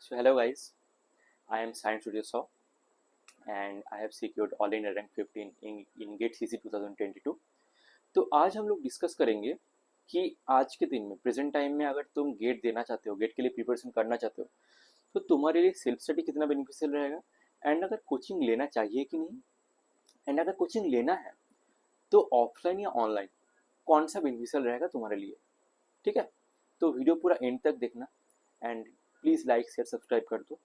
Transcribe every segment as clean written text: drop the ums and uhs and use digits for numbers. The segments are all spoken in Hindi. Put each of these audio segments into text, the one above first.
So hello guys, I am Science Studio Saw and I have secured all in rank 15 in GATE CC 2022। तो आज हम लोग डिस्कस करेंगे कि आज के दिन में प्रेजेंट टाइम में अगर तुम गेट देना चाहते हो, गेट के लिए प्रिपरेशन करना चाहते हो, तो तुम्हारे लिए सेल्फ स्टडी कितना बेनिफिशियल रहेगा एंड अगर कोचिंग लेना चाहिए कि नहीं, एंड अगर कोचिंग लेना है तो ऑफलाइन या ऑनलाइन कौन सा बेनिफिशियल रहेगा तुम्हारे लिए। ठीक है, तो वीडियो पूरा एंड तक देखना and please like share subscribe कर दो।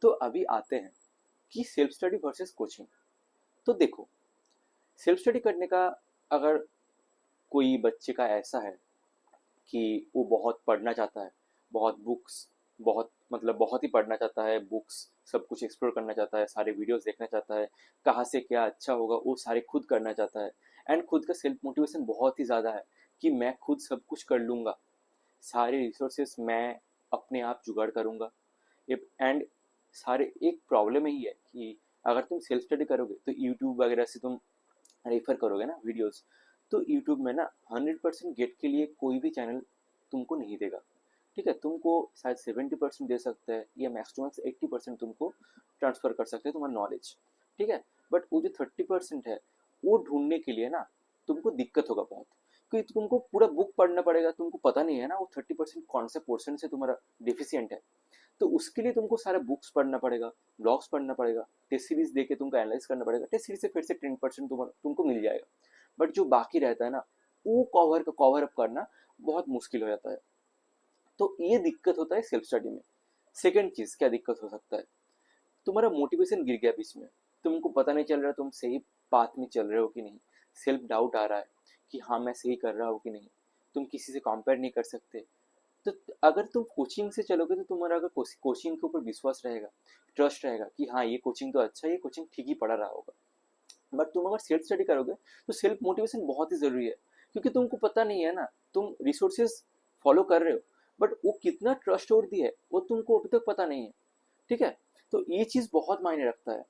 तो अभी आते हैं कि सेल्फ स्टडी वर्सेस कोचिंग। तो देखो, सेल्फ स्टडी करने का अगर कोई बच्चे का ऐसा है कि वो बहुत पढ़ना चाहता है, बहुत बुक्स, बहुत ही पढ़ना चाहता है, बुक्स सब कुछ एक्सप्लोर करना चाहता है, सारे वीडियोस देखना चाहता है, कहाँ से क्या अच्छा होगा वो सारे खुद करना चाहता है एंड खुद का सेल्फ मोटिवेशन बहुत ही ज़्यादा है कि मैं खुद सब कुछ कर लूँगा, सारे रिसोर्सेस मैं अपने आप जुगाड़ करूँगा। एंड सारे एक प्रॉब्लम यही है कि अगर तुम सेल्फ स्टडी करोगे तो यूट्यूब वगैरह से तुम रेफर करोगे ना वीडियोस, तो यूट्यूब में ना 100% गेट के लिए कोई भी चैनल तुमको नहीं देगा। ठीक है, तुमको शायद 70% दे सकता है या मैक्स टू मैक्स 80% तुमको ट्रांसफ़र कर सकते हैं तुम्हारा नॉलेज। ठीक है, बट वो जो 30% है वो ढूंढने के लिए ना तुमको दिक्कत होगा बहुत, क्योंकि तुमको पूरा बुक पढ़ना पड़ेगा, तुमको पता नहीं है ना वो 30% कौन से पोर्शन से तुम्हारा डिफिशियंट है। तो उसके लिए तुमको सारे बुक्स पढ़ना पड़ेगा, ब्लॉग्स पढ़ना पड़ेगा, टेस्ट सीरीज देके तुमको एनालाइज करना पड़ेगा। टेस्ट सीरीज से फिर से 10% तुमको मिल जाएगा, बट जो बाकी रहता है ना वो कवर अप करना बहुत मुश्किल हो जाता है। तो ये दिक्कत होता है सेल्फ स्टडी में। सेकेंड चीज़ क्या दिक्कत हो सकता है, तुम्हारा मोटिवेशन गिर गया बीच में, तुमको पता नहीं चल रहा तुम सही पाथ में चल रहे हो कि नहीं, सेल्फ डाउट आ रहा है कि हाँ मैं सही कर रहा हूँ कि नहीं, तुम किसी से कंपेयर नहीं कर सकते। तो अगर तुम कोचिंग से चलोगे तो तुम्हारा अगर कोचिंग के ऊपर विश्वास रहेगा, ट्रस्ट रहेगा कि हाँ ये कोचिंग तो अच्छा है, ये कोचिंग ठीक ही पढ़ा रहा होगा। बट तुम अगर सेल्फ स्टडी करोगे तो सेल्फ मोटिवेशन बहुत ही ज़रूरी है, क्योंकि तुमको पता नहीं है ना, तुम रिसोर्सेज फॉलो कर रहे हो बट वो कितना ट्रस्ट वर्दी है वो तुमको अभी तक पता नहीं है। ठीक है, तो ये चीज़ बहुत मायने रखता है।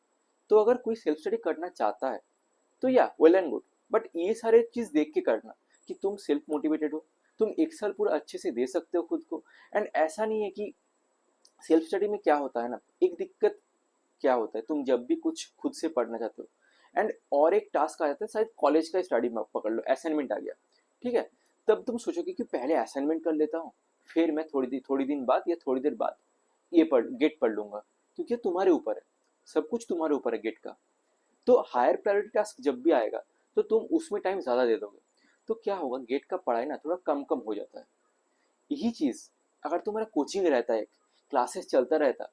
तो अगर कोई सेल्फ स्टडी करना चाहता है तो या वेल एंड गुड, बट ये सारे चीज़ देख के करना कि तुम सेल्फ मोटिवेटेड हो, तुम एक साल पूरा अच्छे से दे सकते हो खुद को। एंड ऐसा नहीं है कि सेल्फ स्टडी में क्या होता है ना, एक दिक्कत क्या होता है, तुम जब भी कुछ खुद से पढ़ना चाहते हो एंड और एक टास्क आ जाता है, शायद कॉलेज का स्टडी में पकड़ लो, असाइनमेंट आ गया। ठीक है, तब तुम सोचोगे कि पहले असाइनमेंट कर लेता हूँ, फिर मैं थोड़ी दिन बाद या थोड़ी देर बाद ये गेट पढ़ लूंगा, क्योंकि तुम्हारे ऊपर है, सब कुछ तुम्हारे ऊपर है गेट का। तो हायर प्रायोरिटी टास्क जब भी आएगा तो तुम उसमें टाइम ज़्यादा दे दोगे, तो क्या होगा, गेट का पढ़ाई ना थोड़ा कम कम हो जाता है। यही चीज़ अगर तुम्हारा कोचिंग रहता है, क्लासेस चलता रहता,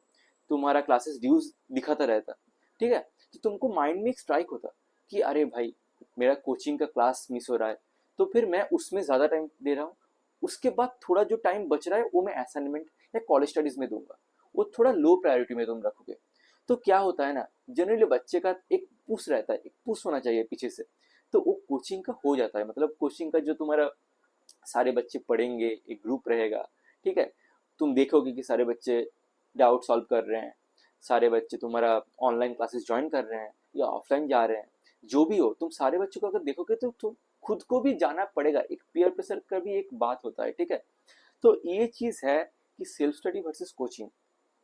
तुम्हारा क्लासेस ड्यूज दिखाता रहता, ठीक है, तो तुमको माइंड में एक स्ट्राइक होता कि अरे भाई मेरा कोचिंग का क्लास मिस हो रहा है, तो फिर मैं उसमें ज़्यादा टाइम दे रहा हूँ, उसके बाद थोड़ा जो टाइम बच रहा है वो मैं असाइनमेंट या कॉलेज स्टडीज़ में दूंगा, वो थोड़ा लो प्रायोरिटी में तुम रखोगे। तो क्या होता है ना, जनरली बच्चे का एक पुश रहता है, एक पुश होना चाहिए पीछे से, तो वो कोचिंग का हो जाता है। मतलब कोचिंग का जो तुम्हारा सारे बच्चे पढ़ेंगे, एक ग्रुप रहेगा। ठीक है, तुम देखोगे कि सारे बच्चे डाउट सॉल्व कर रहे हैं, सारे बच्चे तुम्हारा ऑनलाइन क्लासेस ज्वाइन कर रहे हैं या ऑफलाइन जा रहे हैं, जो भी हो तुम सारे बच्चों को अगर देखोगे तो तुम खुद को भी जाना पड़ेगा, एक पीयर प्रेशर का भी एक बात होता है। ठीक है, तो ये चीज़ है कि सेल्फ स्टडी वर्सेस कोचिंग।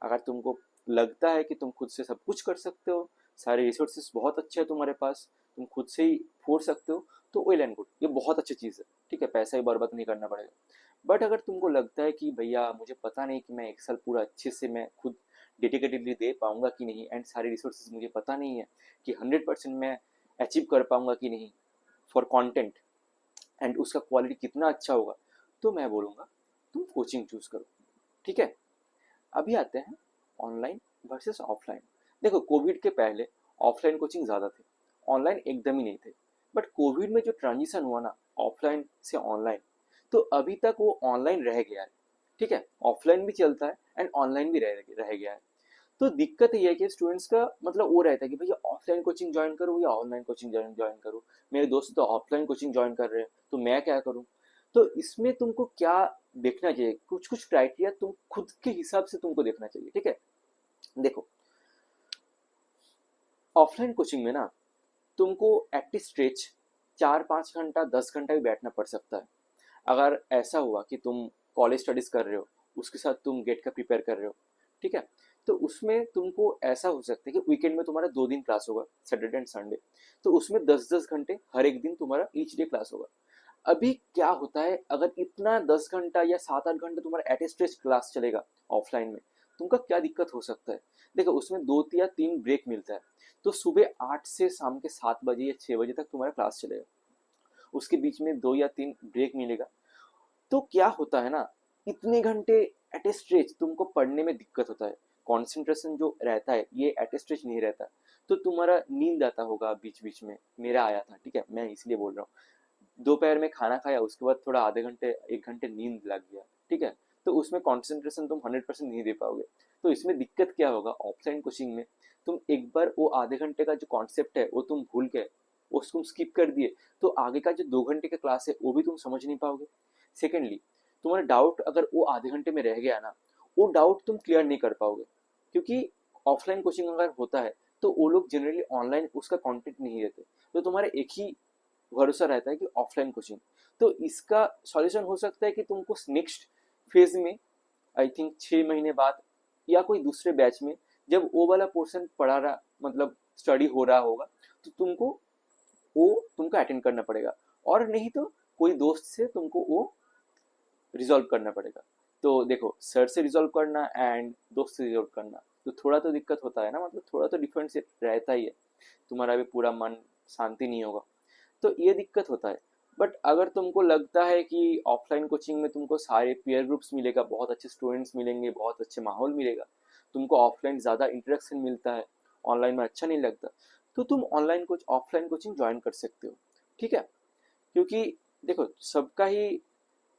अगर तुमको लगता है कि तुम खुद से सब कुछ कर सकते हो, सारे रिसोर्सेस बहुत अच्छे हैं तुम्हारे पास, तुम खुद से ही फोड़ सकते हो, तो वेल एंड गुड, ये बहुत अच्छी चीज़ है। ठीक है, पैसा ही बर्बाद नहीं करना पड़ेगा। बट अगर तुमको लगता है कि भैया मुझे पता नहीं कि मैं एक साल पूरा अच्छे से मैं खुद डेडिकेटेडली दे पाऊंगा कि नहीं, एंड सारे रिसोर्सेज मुझे पता नहीं है कि 100% मैं अचीव कर पाऊंगा कि नहीं फॉर कंटेंट, एंड उसका क्वालिटी कितना अच्छा होगा, तो मैं बोलूँगा तुम कोचिंग चूज़ करो। ठीक है, अभी आते हैं ऑनलाइन वर्सेस ऑफलाइन। देखो, कोविड के पहले ऑफलाइन कोचिंग ज़्यादा थे, ऑनलाइन एकदम ही नहीं थे। बट कोविड में जो ट्रांजिशन हुआ ना ऑफलाइन से ऑनलाइन, तो अभी तक वो ऑनलाइन रह गया है। ठीक है, ऑफलाइन भी चलता है एंड ऑनलाइन भी रह गया है। तो दिक्कत ये है कि स्टूडेंट्स का मतलब वो रहता है कि भैया ऑफलाइन कोचिंग ज्वाइन करूँ या ऑनलाइन कोचिंग ज्वाइन करूँ, मेरे दोस्त तो ऑफलाइन कोचिंग ज्वाइन कर रहे हैं तो मैं क्या करूँ। तो इसमें तुमको क्या देखना चाहिए, कुछ कुछ क्राइटेरिया तुम खुद के हिसाब से तुमको देखना चाहिए। ठीक है, देखो, ऑफलाइन कोचिंग में ना तुमको एट स्ट्रेच 4-5 घंटा 10 घंटा भी बैठना पड़ सकता है। अगर ऐसा हुआ कि तुम कॉलेज स्टडीज कर रहे हो उसके साथ तुम गेट का प्रिपेयर कर रहे हो, ठीक है। तो उसमें तुमको ऐसा हो सकता है कि वीकेंड में तुम्हारा 2 दिन क्लास होगा, सैटरडे एंड संडे। तो उसमें 10-10 घंटे हर एक दिन तुम्हारा ईच डे क्लास होगा। अभी क्या होता है, अगर इतना 10 घंटा या 7-8 घंटा तुम्हारा एट ए स्ट्रेच क्लास चलेगा ऑफलाइन में, तुमका क्या दिक्कत हो सकता है। देखो उसमें 2 या 3 ब्रेक मिलता है। तो सुबह 8 से शाम के 7 बजे या 6 बजे तक तुम्हारा क्लास चलेगा, उसके बीच में 2 या 3 ब्रेक मिलेगा। तो क्या होता है ना, इतने घंटे एट ए स्ट्रेच तुमको पढ़ने में दिक्कत होता है। कंसंट्रेशन जो रहता है ये एट ए स्ट्रेच नहीं रहता। तो तुम्हारा नींद आता होगा बीच बीच में, मेरा आया था, ठीक है, मैं इसलिए बोल रहा हूँ। दोपहर में खाना खाया, उसके बाद थोड़ा आधे घंटे 1 घंटे नींद लग गया, ठीक है। तो उसमें कंसंट्रेशन तुम 100% नहीं दे पाओगे। तो इसमें दिक्कत क्या होगा, ऑफलाइन कोचिंग में तुम एक बार वो आधे घंटे का जो कॉन्सेप्ट है वो तुम भूल गए, उसको स्किप कर दिए, तो आगे का जो 2 घंटे का क्लास है वो भी तुम समझ नहीं पाओगे। सेकेंडली, तुम्हारा डाउट अगर वो आधे घंटे में रह गया ना, वो डाउट तुम क्लियर नहीं कर पाओगे। क्योंकि ऑफलाइन कोचिंग अगर होता है तो वो लोग जनरली ऑनलाइन उसका कंटेंट नहीं देते। तो तुम्हारा एक ही भरोसा रहता है कि ऑफलाइन कोचिंग। तो इसका सॉल्यूशन हो सकता है कि तुमको नेक्स्ट फेज में, आई थिंक 6 महीने बाद या कोई दूसरे बैच में, जब वो वाला पोर्शन पढ़ा रहा, मतलब स्टडी हो रहा होगा, तो तुमको वो तुमको अटेंड करना पड़ेगा। और नहीं तो कोई दोस्त से तुमको वो रिजॉल्व करना पड़ेगा। तो देखो, सर से रिजॉल्व करना एंड दोस्त से रिजॉल्व करना, तो थोड़ा तो दिक्कत होता है ना, मतलब थोड़ा तो डिफरेंस रहता ही है। तुम्हारा भी पूरा मन शांति नहीं होगा, तो ये दिक्कत होता है। बट अगर तुमको लगता है कि ऑफलाइन कोचिंग में तुमको सारे पीयर ग्रुप्स मिलेगा, बहुत अच्छे स्टूडेंट्स मिलेंगे, बहुत अच्छे माहौल मिलेगा, तुमको ऑफलाइन ज़्यादा इंटरेक्शन मिलता है, ऑनलाइन में अच्छा नहीं लगता, तो तुम ऑफलाइन कोचिंग ज्वाइन कर सकते हो, ठीक है। क्योंकि देखो, सबका ही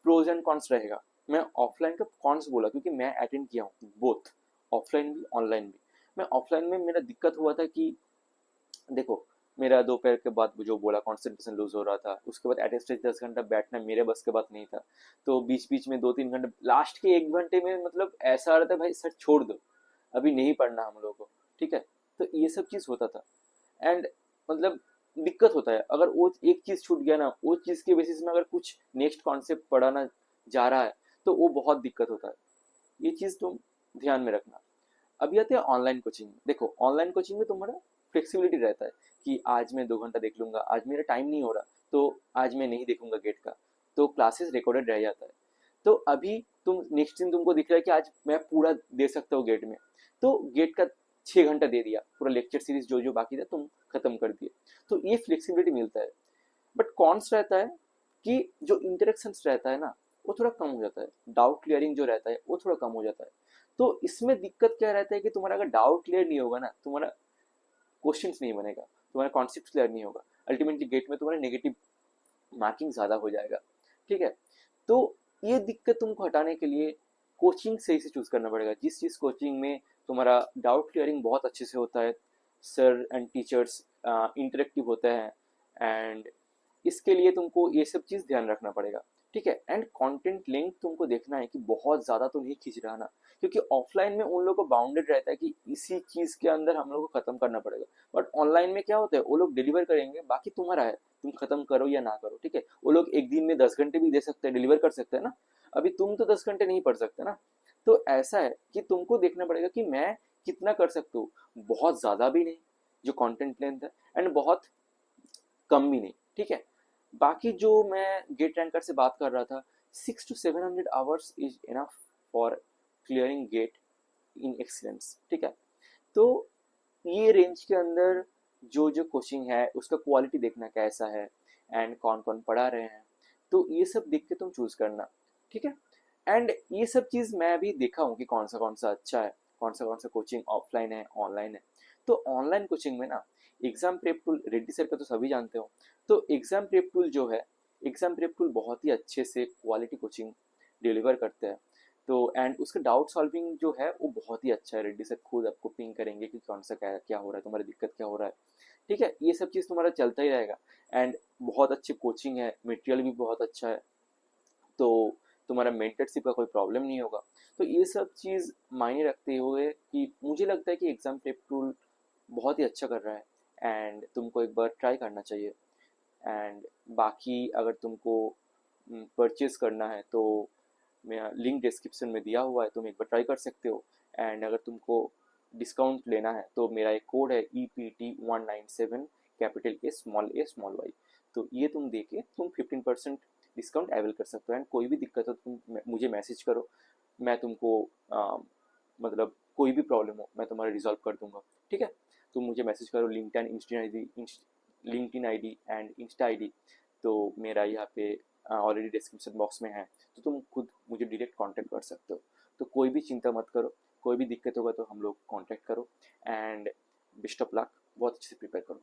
प्रोज एंड कॉन्स रहेगा। मैं ऑफलाइन का कॉन्स बोला क्योंकि मैं अटेंड किया हूँ बोथ, ऑफलाइन भी ऑनलाइन भी। मैं ऑफलाइन में मेरा दिक्कत हुआ था कि देखो, मेरा दोपहर के बाद जो बोला कंसंट्रेशन लूज हो रहा था, उसके बाद एट ए स्टेज 10 घंटा बैठना मेरे बस के बात नहीं था। तो बीच बीच में 2-3 घंटे, लास्ट के 1 घंटे में मतलब ऐसा आ रहा था भाई सर छोड़ दो, अभी नहीं पढ़ना हम लोगों को, ठीक है। तो ये सब चीज़ होता था। एंड मतलब दिक्कत होता है, अगर वो एक चीज़ छूट गया ना, वो चीज़ के बेसिस में अगर कुछ नेक्स्ट कॉन्सेप्ट पढ़ाना जा रहा है, तो वो बहुत दिक्कत होता है। ये चीज़ तुम ध्यान में रखना। अभी आते हैं ऑनलाइन कोचिंग में। देखो ऑनलाइन कोचिंग में तुम्हारा फ्लेक्सिबिलिटी रहता है कि आज मैं 2 घंटा देख लूंगा, आज मेरा टाइम नहीं हो रहा तो आज मैं नहीं देखूंगा गेट का, तो क्लासेस रिकॉर्डेड रह जाता है। तो अभी तुम नेक्स्ट दिन तुमको दिख रहा है कि आज मैं पूरा दे सकता हूँ गेट में, तो गेट का 6 घंटा दे दिया, पूरा लेक्चर सीरीज जो जो बाकी था तुम खत्म कर दिए। तो ये फ्लेक्सिबिलिटी मिलता है। बट कॉन्स रहता है कि जो इंटरेक्शंस रहता है ना, वो थोड़ा कम हो जाता है, डाउट क्लियरिंग जो रहता है वो थोड़ा कम हो जाता है। तो इसमें दिक्कत क्या रहता है कि तुम्हारा अगर डाउट क्लियर नहीं होगा ना, तुम्हारा क्वेश्चंस नहीं बनेगा, तुम्हारा कॉन्सेप्ट क्लियर नहीं होगा, अल्टीमेटली गेट में तुम्हारा नेगेटिव मार्किंग ज़्यादा हो जाएगा, ठीक है। तो ये दिक्कत तुमको हटाने के लिए कोचिंग सही से चूज़ करना पड़ेगा, जिस चीज़ कोचिंग में तुम्हारा डाउट क्लियरिंग बहुत अच्छे से होता है, सर एंड टीचर्स इंटरेक्टिव होते हैं, एंड इसके लिए तुमको ये सब चीज़ ध्यान रखना पड़ेगा, ठीक है। एंड कंटेंट लिंक तुमको देखना है कि बहुत ज़्यादा तो नहीं खींच रहा ना, क्योंकि ऑफलाइन में उन लोगों को बाउंडेड रहता है कि इसी चीज़ के अंदर हम लोग को खत्म करना पड़ेगा। बट ऑनलाइन में क्या होता है, वो लोग डिलीवर करेंगे, बाकी तुम्हारा है, तुम खत्म करो या ना करो, ठीक है। वो लोग एक दिन में 10 घंटे भी दे सकते हैं, डिलीवर कर सकते हैं ना। अभी तुम तो 10 घंटे नहीं पढ़ सकते ना। तो ऐसा है कि तुमको देखना पड़ेगा कि मैं कितना कर सकता हूँ, बहुत ज़्यादा भी नहीं जो कंटेंट लेंथ है, एंड बहुत कम भी नहीं, ठीक है। बाकी जो मैं गेट रैंकर से बात कर रहा था, 600 to 700 hours is enough for clearing get in excellence, ठीक है। तो ये रेंज के अंदर जो जो कोचिंग है उसका क्वालिटी देखना कैसा है, एंड कौन कौन पढ़ा रहे हैं, तो ये सब देख के तुम चूज करना, ठीक है। एंड ये सब चीज़ मैं भी देखा हूँ कि कौन सा अच्छा है, कौन सा कोचिंग ऑफलाइन है ऑनलाइन है। तो ऑनलाइन कोचिंग में ना, exam prep tool Reddy sir का तो सभी जानते हो। तो एग्जाम प्रेप टूल जो है, एग्जाम प्रेप टूल बहुत ही अच्छे से क्वालिटी कोचिंग डिलीवर करते हैं। तो एंड उसका डाउट सॉल्विंग जो है वो बहुत ही अच्छा है, रेड्डी सर खुद आपको पिंग करेंगे कि कौन सा क्या क्या हो रहा है, तुम्हारी दिक्कत क्या हो रहा है, ठीक है। ये सब चीज़ तुम्हारा चलता ही रहेगा। एंड बहुत अच्छी कोचिंग है, मटेरियल भी बहुत अच्छा है, तो तुम्हारा मेंटरशिप का कोई प्रॉब्लम नहीं होगा। तो ये सब चीज़ मायने रखते हुए कि मुझे लगता है कि एग्जाम प्रेप टूल बहुत ही अच्छा कर रहा है, एंड तुमको एक बार ट्राई करना चाहिए। एंड बाकी अगर तुमको परचेज करना है तो मैं लिंक डिस्क्रिप्शन में दिया हुआ है, तुम एक बार ट्राई कर सकते हो। एंड अगर तुमको डिस्काउंट लेना है तो मेरा एक कोड है EPT197 capital A small Y, तो ये तुम दे के तुम 15% डिस्काउंट अवेल कर सकते हो। एंड कोई भी दिक्कत हो तुम मुझे मैसेज करो, मैं तुमको मतलब कोई भी प्रॉब्लम हो मैं तुम्हारा रिजॉल्व कर दूंगा, ठीक है। तुम मुझे मैसेज करो, LinkedIn ID and Insta ID तो मेरा यहाँ पे ऑलरेडी डिस्क्रिप्शन बॉक्स में है, तो तुम खुद मुझे डायरेक्ट कांटेक्ट कर सकते हो। तो कोई भी चिंता मत करो, कोई भी दिक्कत होगा तो हम लोग कांटेक्ट करो। एंड बेस्ट ऑफ लक, बहुत अच्छे से प्रिपेयर करो।